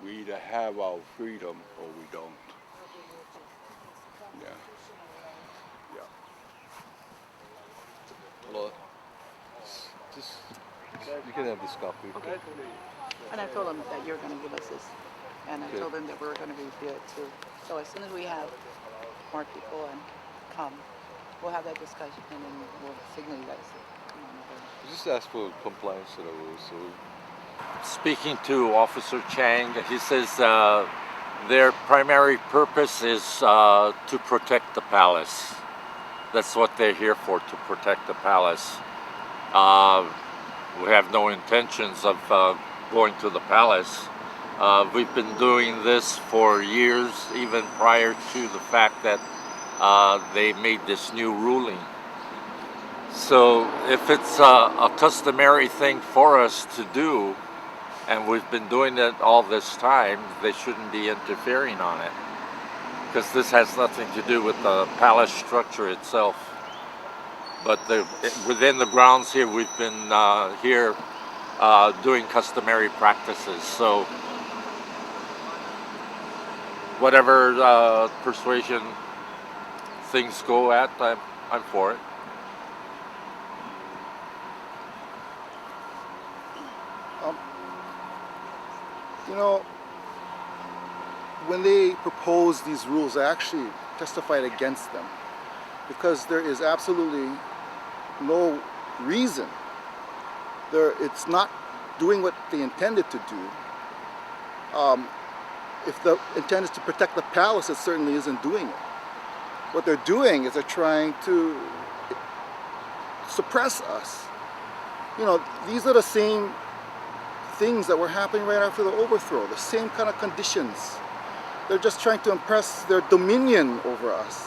We either have our freedom or we don't. Yeah. Yeah. Well, just you can have this copy. Okay. And I told them that you were going to give us this. And I told them that we were going to review it too. So as soon as we have more people and come, we'll have that discussion and then we'll signal you guys to come on over. Just ask for compliance to the rules. So Speaking to Officer Chang, he says their primary purpose is to protect the palace. That's what they're here for, to protect the palace. We have no intentions of going to the palace. We've been doing this for years, even prior to the fact that they made this new ruling. So if it's a customary thing for us to do, and we've been doing it all this time, they shouldn't be interfering on it, because this has nothing to do with the palace structure itself. But within the grounds here, we've been here doing customary practices. So whatever persuasion things go at, I'm for it. You know, when they proposed these rules, I actually testified against them because there is absolutely no reason. It's not doing what they intended to do. If the intent is to protect the palace, it certainly isn't doing it. What they're doing is they're trying to suppress us. You know, these are the same things that were happening right after the overthrow, the same kind of conditions. They're just trying to impress their dominion over us.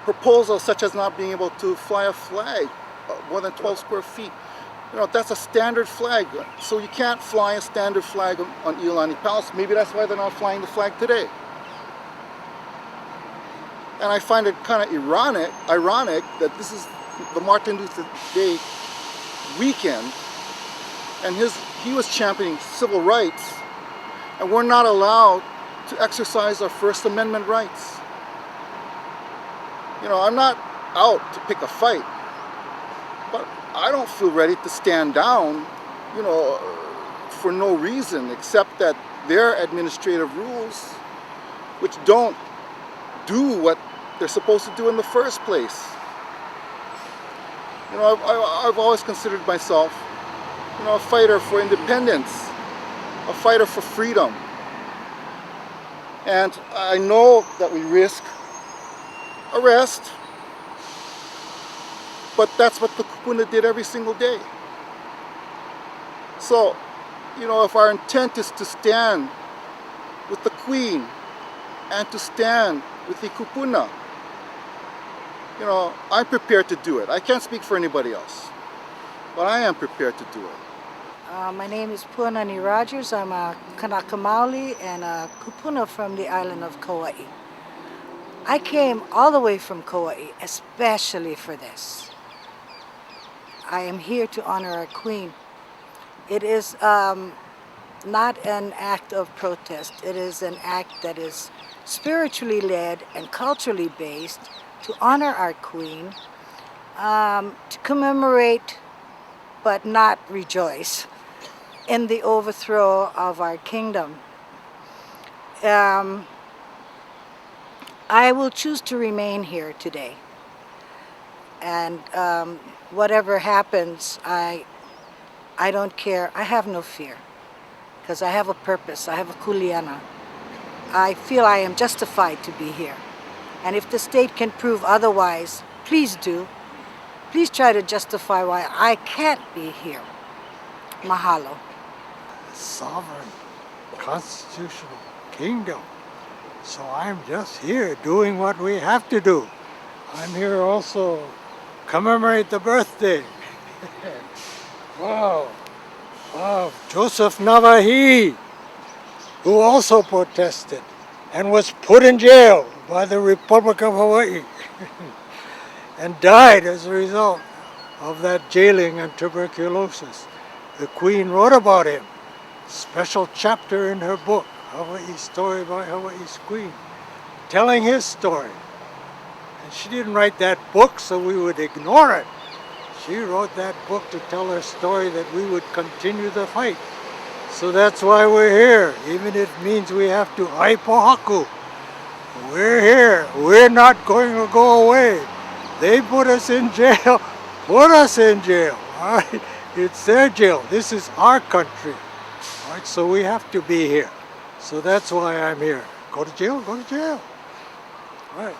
Proposals such as not being able to fly a flag more than 12 square feet. You know, that's a standard flag. So you can't fly a standard flag on Iolani Palace. Maybe that's why they're not flying the flag today. And I find it kind of ironic that this is the Martin Luther Day weekend, and he was championing civil rights, and we're not allowed to exercise our First Amendment rights. You know, I'm not out to pick a fight, but I don't feel ready to stand down, you know, for no reason except that their administrative rules, which don't do what they're supposed to do in the first place. You know, I've always considered myself, you know, a fighter for independence, a fighter for freedom. And I know that we risk arrest, but that's what the kupuna did every single day. So, you know, if our intent is to stand with the Queen and to stand with the kupuna, you know, I'm prepared to do it. I can't speak for anybody else, but I am prepared to do it. My name is Iolani Rogers. I'm a Kanaka Maoli and a kupuna from the island of Kauai. I came all the way from Kauai especially for this. I am here to honor our Queen. It is not an act of protest. It is an act that is spiritually led and culturally based to honor our Queen, to commemorate but not rejoice in the overthrow of our kingdom. I will choose to remain here today, and whatever happens, I don't care. I have no fear because I have a purpose. I have a kuleana. I feel I am justified to be here, and if the state can prove otherwise, please do. Please try to justify why I can't be here. Mahalo. Sovereign, constitutional kingdom. So I'm just here doing what we have to do. I'm here also commemorate the birthday. Wow, Joseph Navahi, who also protested and was put in jail by the Republic of Hawaii and died as a result of that jailing and tuberculosis. The Queen wrote about him, special chapter in her book, Hawaii Story by Hawaii's Queen, telling his story. And she didn't write that book so we would ignore it. She wrote that book to tell her story that we would continue the fight. So that's why we're here, even if it means we have to aipohaku. We're here. We're not going to go away. They put us in jail. Put us in jail. All right? It's their jail. This is our country. All right? So we have to be here. So that's why I'm here. Go to jail, go to jail. All right.